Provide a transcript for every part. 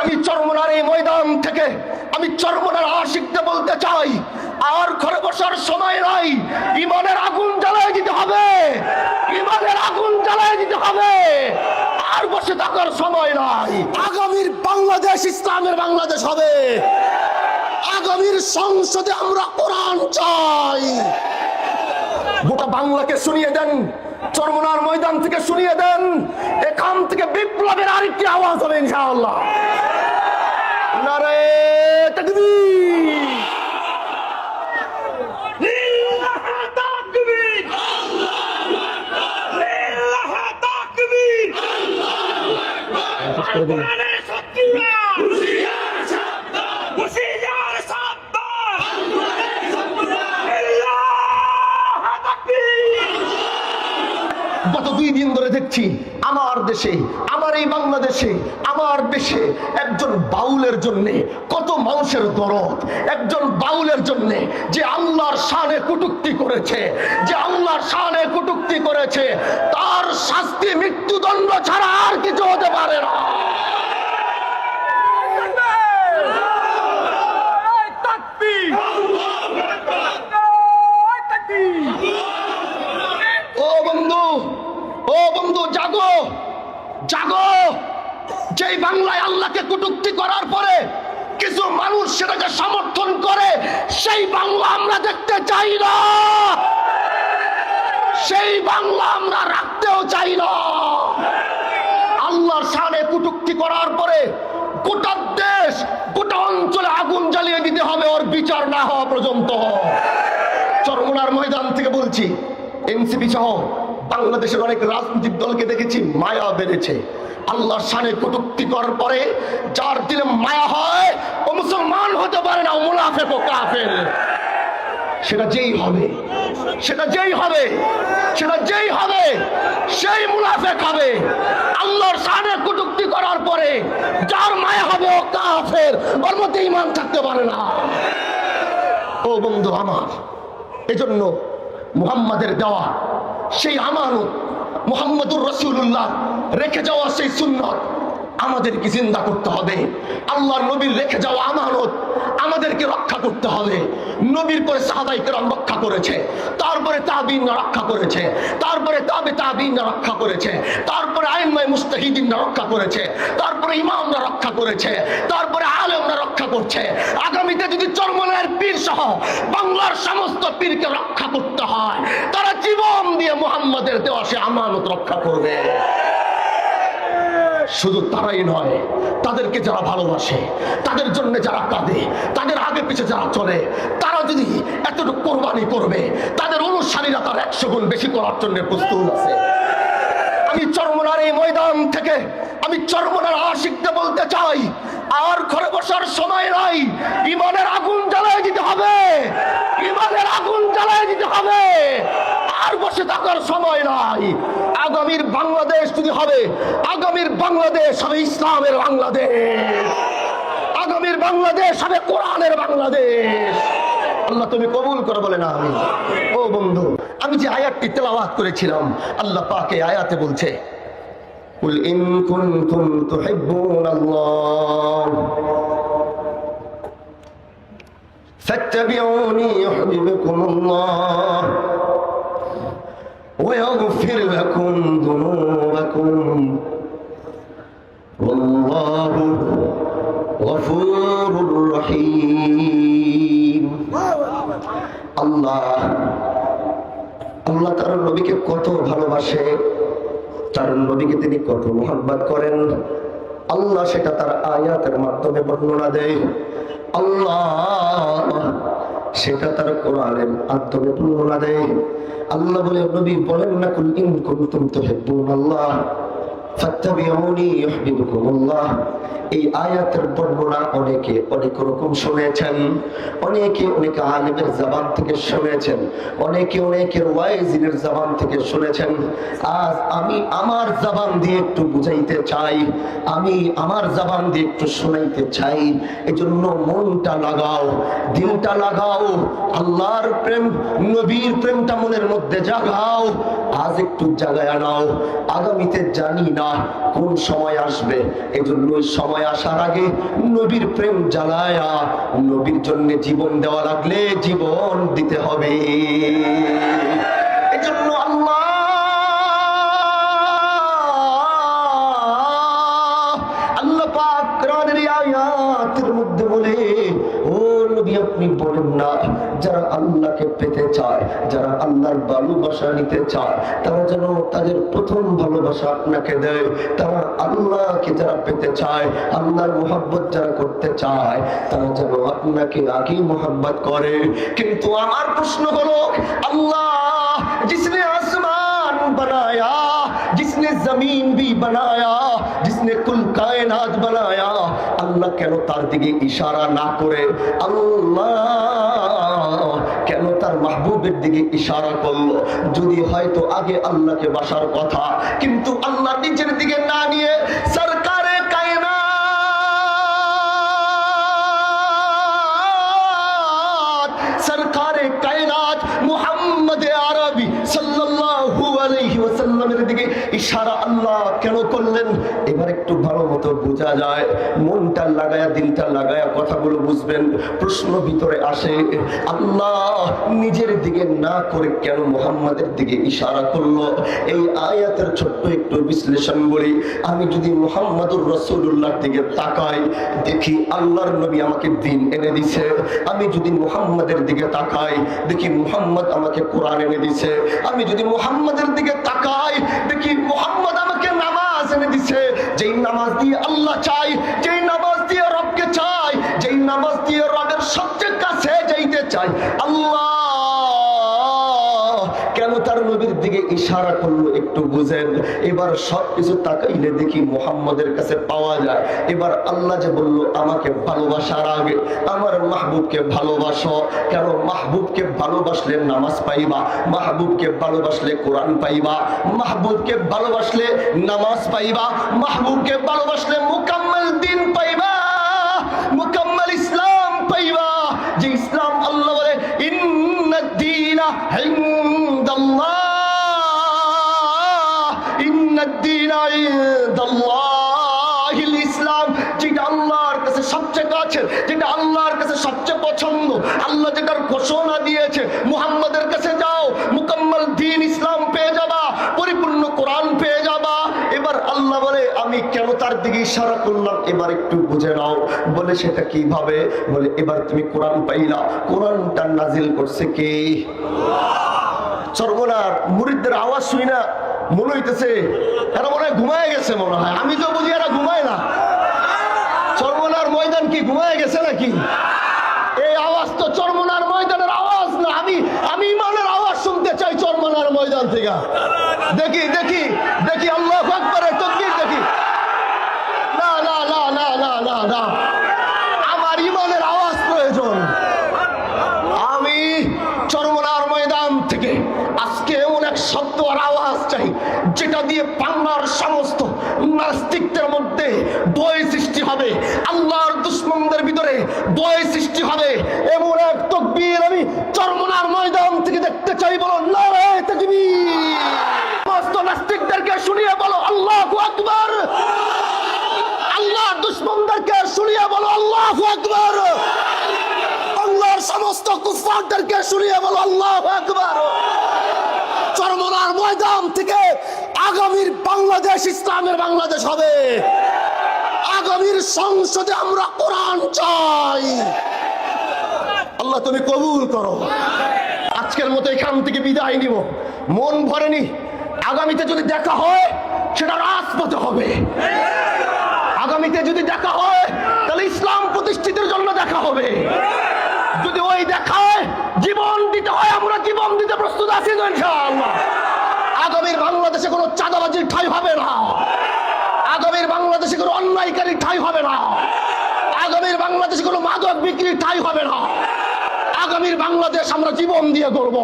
আমি চরমনার এই ময়দান থেকে আমি চরমনার আশিকদের বলতে চাই, আর ঘরে বসার সময় নাই। ইমানের আগুন জ্বালায় দিতে হবে, ইমানের আগুন জ্বালায় দিতে হবে। আর বসে থাকার সময় নাই। আগামীর বাংলাদেশ ইসলামের বাংলাদেশ হবে। আগামীর সংসদে আমরা কোরআন চাই। গোটা বাংলাকে শুনিয়ে দেন, চরমনার ময়দান থেকে শুনিয়ে দেন, এখান থেকে বিপ্লবের আরেকটি আওয়াজ হবে ইনশাআল্লাহ। নারে তাকবীর, লিল্লাহ তাকবীর, লিল্লাহ তাকবীর, কোরআনের সত্যিরা হুঁশিয়ার সাবধান, হুঁশিয়ার সাবধান, লিল্লাহ তাকবীর। গত 2 দিন ধরে দেখছি আমার দেশে, আমার এই বাংলাদেশে, আমার দেশে একজন বাউলের জন্য কত মানুষের দরদ। একজন বাউলের জন্য যে আল্লাহর শানে কটূক্তি করেছে, যে আল্লাহর শানে কটূক্তি করেছে, তার শাস্তি মৃত্যুদণ্ড ছাড়া আর কিছু হতে পারে না। ও বন্ধু, ও বন্ধু, জাগো জাগো। যেই বাংলায় আল্লাহকে কটূক্তি করার পরে কিছু মানুষ সেটাকে সমর্থন করে, সেই বাংলা আমরা দেখতে চাই না, সেই বাংলা আমরা রাখতেও চাই না। আল্লাহর শানে কটূক্তি করার পরে গোটা দেশ, গোটা অঞ্চলে আগুন জ্বালিয়ে দিতে হবে, ওর বিচার না হওয়া পর্যন্ত। চরমনার ময়দান থেকে বলছি, এনসিপি সহ বাংলাদেশের অনেক রাজনৈতিক দলকে দেখেছি মায়া বেড়েছে। আল্লাহর শানে কটূক্তি করার পরে যার দিলে মায়া হয়, ও মুসলমান হতে পারে না, ও মুনাফিক ও কাফের। সেটা যেই হবে, সেটা যেই হবে, সেটা যেই হবে, সেই মুনাফিক হবে। আল্লাহর শানে কটূক্তি করার পরে যার মায়া হবে, ও কাফের, ওর মধ্যে ঈমান থাকতে পারে না। ও বন্ধু আমার, এজন্য মুহাম্মাদের দেওয়া সেই আমানত, মুহাম্মদুর রাসূলুল্লাহ রেখে যাওয়া সেই সুন্নাত আমাদেরকে জিন্দা করতে হবে। আল্লাহর নবীর রেখে যাওয়া আমানত আমাদেরকে রক্ষা করতে হবে। নবীর পরে সাহাবায়ে কেরাম রক্ষা করেছে, তারপরে তাবিঈনরা রক্ষা করেছে, তারপরে তাবিঈনরা রক্ষা করেছে, তারপরে আইম্মায়ে মুজতাহিদিনরা রক্ষা করেছে, তারপরে ইমামরা রক্ষা করেছে, তারপরে আলেমরা রক্ষা করছে। আগামীতে যদি চরমনায়ের পীর সহ বাংলার সমস্ত পীরকে রক্ষা করতে হয়, তারা জীবন দিয়ে মুহাম্মাদের দেওয়া সে আমানত রক্ষা করবে। শুধু তারাই নয়, তাদেরকে যারা ভালোবাসে, তাদের জন্য যারা কাঁদে, তাদের আগে পিছে যারা চলে, তারা যদি এতটুকু কোরবানি করবে, তাদের অনুসারীরা তার 100 গুণ বেশি করার জন্য প্রস্তুত আছে। আমি চরমনার এই ময়দান থেকে আমি চরমনার আশিকদের বলতে চাই, আর ঘরে বসার সময় নাই। ইমানের আগুন জ্বালায় দিতে হবে, ইমানের আগুন জ্বালায় দিতে হবে। আর বসে থাকার সময় নাই। আগামীর বাংলাদেশ যদি হবে, আগামীর বাংলাদেশ হবে ইসলামের বাংলাদেশ, আগামীর বাংলাদেশ হবে কোরআনের বাংলাদেশ। আল্লাহ তুমি কবুল করে বলে না আমি। ও বন্ধু, আমি যে আয়াতটি তেলাওয়াত করেছিলাম, আল্লাহ পাক এই আয়াতে বলছে, কুল ইন কুনতুম তুহিব্বুনাল্লাহ ফাত্তাবিউনি ইউহিব্বুকুমুল্লাহ ويغفر لكم ذنوبكم والله غفور رحيم। আল্লাহ তার নবীকে কত ভালোবাসে, তার নবীকে তিনি কত মুহাব্বত করেন, আল্লাহ সেটা তার আয়াতের মাধ্যমে বর্ণনা দেয়। আল্লাহ সেটা তার কোরআনের মাধ্যমে বর্ণনা দেয়। আল্লাহ বলে, নবী বলেন না, কুল ইন কুনতুম তুহিব্বুনাল্লাহ ফাত্তাবিউনি ইউহিব্বুকুমুল্লাহ। এই আয়াতের বর্ণনা অনেকে অনেক রকম শুনেছেন, অনেকে অনেক আলেমের জবান থেকে শুনেছেন, অনেকে অনেকের ওয়াইজিনের জবান থেকে শুনেছেন। আজ আমি আমার জবান দিয়ে একটু বুঝাইতে চাই, আমি আমার জবান দিয়ে একটু শোনাইতে চাই। এজন্য মনটা লাগাও, দিলটা লাগাও, আল্লাহর প্রেম, নবীর প্রেমটা মনের মধ্যে জাগাও। আজ একটু জাগায় আনাও, আগামীতে জানি না কোন সময় আসবে, এজন্য ওই সময় আসার আগে নবীর প্রেম জ্বালায়া নবীর জন্য জীবন দেওয়া লাগলে জীবন দিতে হবে। এজন্য আল্লাহ পাক কোরআনের আয়াতের মধ্যে বলে, ও নবী আপনি বলেন না, যারা আল্লাহকে পেতে চায়, যারা আল্লাহর ভালোবাসা নিতে চায়, তারা যেন তাদের প্রথম ভালোবাসা আপনাকে দেয়। তারা আল্লাহকে যারা পেতে চায়, আল্লাহর মোহাব্বত যারা করতে চায়, তারা যেন আপনাকে আগেই মোহাব্বত করে। কিন্তু আমার প্রশ্ন হলো, আল্লাহ जिसने आसमान बनाया, जिसने जमीन भी बनाया, जिसने कुल कायनात बनाया, আল্লাহ কেন তার দিকে ইশারা না করে, আল্লাহ কেন তার মাহবুবের দিকে ইশারা করলো? যদি হয়তো আগে আল্লাহকে বাসার কথা, কিন্তু আল্লাহ নিজের দিকে না নিয়ে সরকারে কায়নাত, সরকারে কায়নাত মুহাম্মদ আরবি সাল্লাল্লাহু আলাইহি ওয়াসাল্লামের দিকে ইশারা আল্লাহ কেন করলেন? এবার একটু ভালো মতো বোঝা যায়, মনটা লাগায়া দিলটা লাগায়া কথাগুলো বুঝবেন। প্রশ্ন ভিতরে আসে, আল্লাহ নিজের দিকে না করে কেন মুহাম্মাদের দিকে ইশারা করলো? এই আয়াতের ছোট্ট একটু বিশ্লেষণ বলি। আমি যদি মুহাম্মাদুর রাসূলুল্লাহর দিকে তাকাই, দেখি আল্লাহর নবী আমাকে দ্বীন এনে দিছে। আমি যদি মুহাম্মাদের দিকে তাকাই, দেখি মুহাম্মদ আমাকে কোরআন এনে দিছে। আমি যদি মুহাম্মাদের দিকে তাকাই, দেখি মুহাম্মদ আমাকে নামাজ এনে দিছে। যেই নামাজ দিয়ে আল্লাহ চাই, যেই নামাজ দিয়ে রবকে চাই, যেই নামাজ দিয়ে রবের সবচেয়ে কাছে যাইতে চাই, আল্লাহ কেন তার নবীর দিকে ইশারা করলো একটু বুঝেন। এবার সবকিছু তাকাইলে দেখি মুহাম্মদের কাছে পাওয়া যায়। এবার আল্লাহ যে বললো আমাকে ভালোবাসার আগে আমার মাহবুবকে ভালোবাসো, কেন মাহবুবকে ভালোবাসলে নামাজ পাইবা, মাহবুবকে ভালোবাসলে কোরআন পাইবা, মাহবুবকে ভালোবাসলে নামাজ পাইবা, মাহবুবকে ভালোবাসলে মুকাম্মাল দ্বীন পাইবা, মুকাম্মাল ইসলাম পাইবা। যে ইসলাম আল্লাহ বলে ইন্নাদ দীনা ইনদাল্লাহ, ইন্নাদ দীনা ইনদাল্লাহিল ইসলাম। যেটা আল্লাহর কাছে সবচেয়ে কাছে, যেটা আল্লাহর কাছে সবচেয়ে পছন্দ, আল্লাহ যেটার ঘোষণা দিয়েছে, মুহাম্মাদের কাছে যাও, মুকাম্মাল দ্বীন ইসলাম পেয়ে যাবা, পরিপূর্ণ কোরআন পেয়ে যাবা। এবার আল্লাহ বলে আমি কেন তার দিকে ইশারা করলাম, এবার একটু বুঝে নাও। বলে সেটা কিভাবে? বলে এবার তুমি কোরআন পাইলা, কোরআনটা নাজিল করছে কে? সর্বনার মুরিদদের আওয়াজ শুই না মনে হইতেছে এরা মনে হয় ঘুমায় গেছে, মনে হয়। আমি তো বুঝি এরা ঘুমায় না। চরমনার ময়দান কি ঘুমায় গেছে নাকি? এই আওয়াজ তো চরমনার ময়দানের আওয়াজ না। আমি ইমানের আওয়াজ শুনতে চাই চরমনার ময়দান থেকে। দেখি দেখি দেখি আল্লাহু আকবারের তাকবীর দেখি। না না না না না না না, আমার ইমানের আওয়াজ প্রয়োজন। আমি চরমনার ময়দান থেকে আজকে এমন এক শব্দ আর আওয়াজ চাই যেটা দিয়ে বাংলার সমস্ত নাস্তিকদের মধ্যে ভয় সৃষ্টি হবে, আল্লাহর দুশমনদের ভিতরে ভয় সৃষ্টি হবে। এমন এক তাকবীর আমি চরমনার ময়দান থেকে দেখতে চাই। বলো নারায়ে তাকবীর। সমস্ত নাস্তিকদেরকে শুনিয়ে বলো আল্লাহু আকবার। আল্লাহর দুশমনদেরকে শুনিয়ে বলো আল্লাহু আকবার। আল্লাহর সমস্ত কুফফারদেরকে শুনিয়ে বলো আল্লাহু আকবার। চরমনার ময়দান থেকে আগামীর বাংলাদেশ ইসলামের বাংলাদেশ হবে। আগামীর সংসদে আমরা কোরআন চাই। আল্লাহ তুমি কবুল করো। আজকের মতো এখান থেকে বিদায় নিব, মন ভরেনি। আগামীতে যদি দেখা হয় সেটা রাজপথে হবে। আগামীতে যদি দেখা হয় তাহলে ইসলাম প্রতিষ্ঠিতের জন্য দেখা হবে। যদি ওই দেখায় জীবন দিতে হয়, আমরা জীবন দিতে প্রস্তুত আছি তো ইনশাআল্লাহ। আগামীর বাংলাদেশে কোনো চাঁদাবাজির ঠাঁই হবে না। আগামীর বাংলাদেশে কোনো অন্যায়কারী ঠাঁই হবে না। আগামীর বাংলাদেশে কোনো মাদক বিক্রির ঠাঁই হবে না। আগামীর বাংলাদেশ আমরা জীবন দিয়ে করব।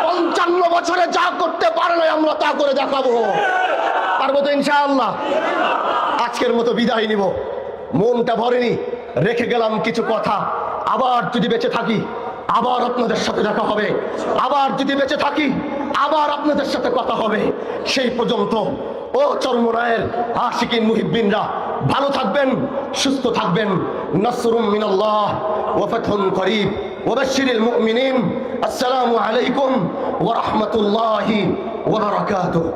55 বছরে যা করতে পারে না আমরা তা করে দেখাবো। পারবো তো ইনশাআল্লাহ। আজকের মতো বিদায় নিব, মনটা ভরেনি। রেখে গেলাম কিছু কথা। আবার যদি বেঁচে থাকি আবার আপনাদের সাথে দেখা হবে। আবার যদি বেঁচে থাকি আবার আপনাদের সাথে কথা হবে। সেই পর্যন্ত ও চরমোনায়ের আশিকিন মুহিব্বিনরা ভালো থাকবেন, সুস্থ থাকবেন। নাসরুম মিনাল্লাহ ওয়া ফাতহুন করিব ওয়া বাশশিরিল মুমিনিন। আসসালামু আলাইকুম ওয়া রাহমাতুল্লাহি ওয়া বারাকাতুহু।